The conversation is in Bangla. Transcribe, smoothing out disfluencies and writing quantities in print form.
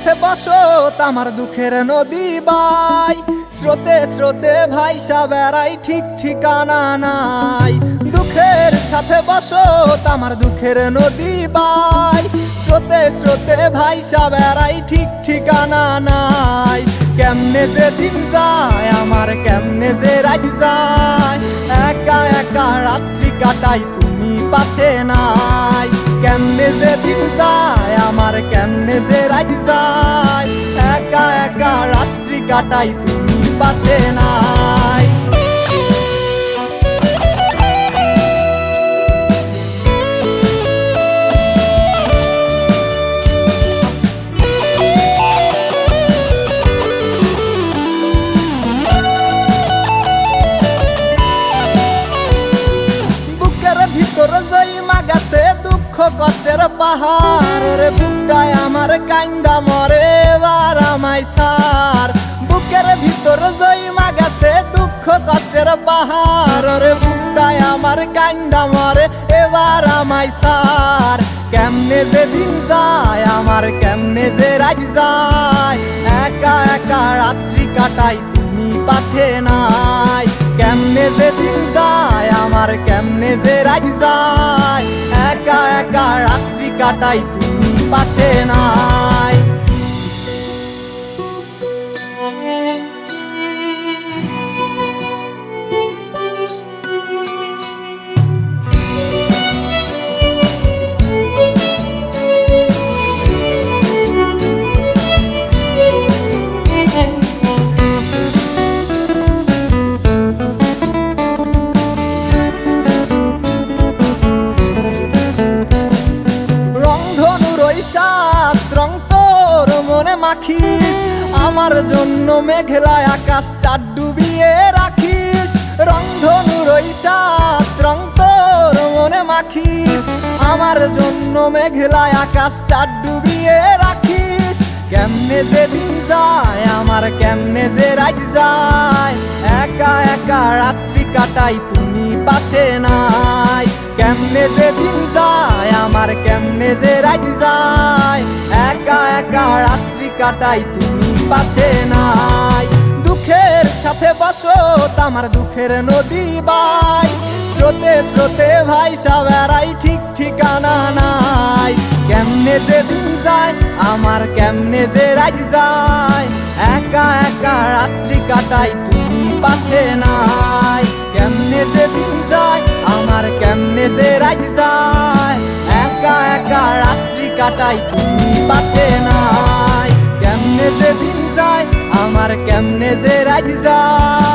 সাথে বসত আমার দুঃখের নদী বাই, স্রোতে স্রোতে ভাইসা বেড়াই ঠিক ঠিকানা নাই। দুঃখের সাথে বসত আমার দুঃখের নদী বাই, স্রোতে স্রোতে ভাইসা বেড়াই ঠিক ঠিকানা নাই। কেমনে যে দিন যায় আমার, কেমনে যে রাত যায়, একা একা রাত্রি কাটাই তুমি পাশে নাই। কেমনে যে দিন যায় আমার, কেমনে যে রাত যায়, একা একা রাত্রি কাটাই তুমি পাশে নাই। ভিতর জইমা গেছে দুঃখ কষ্টের পাহাড়, রে বুকটায় আমার কান্দা মরে এবার আমায় সার। বুকের ভিতর জইমা গেছে দুঃখ কষ্টের পাহাড়, রে বুকটায় আমার কান্দা মরে এবার আমায় সার। কেমনে যে দিন যায় আমার, কেমনে যে রাত যায়, একা একা রাত্রি কাটাই তুমি পাশে নাই। কেমনে যে দিন যায় আমার, কেমনে যে রাত যায়, একা একা রাত্রি কাটাই তুমি পাশে নাই। রং তোর মনে মাখিস, আমার জন্য মেঘলায় আকাশ চাঁদ ডুবিয়ে রাখিস। রংধনুর ওই সাত রং তোর মনে মাখিস, আমার জন্য মেঘলায় আকাশ চাঁদ ডুবিয়ে রাখিস। কেমনে যে দিন যায় আমার, কেমনে যে রাত যায়, একা একা রাত্রি কাটাই তুমি পাশে নাই। কেমনে যে দিন যায় আমার, কেমনে যে রাত যায়, একা একা রাত্রি কাটাই তুমি পাশে নাই। দুঃখের সাথে বসত আমার দুঃখের নদী বাই, স্রোতে স্রোতে ভাইসা বেড়াই ঠিক ঠিকানা নাই। কেমনে যে দিন যায় আমার, কেমনে যে রাত যায়, একা একা রাত্রি কাটাই তুমি পাশে নাই। কেমনে যে দিন যায় আমার, কেমনে যে রাত যায়, একা একা রাত্রি কাটাই তুমি পাশে নাই। কেমনে যে দিন যায় আমার, কেমনে যে রাত যায়।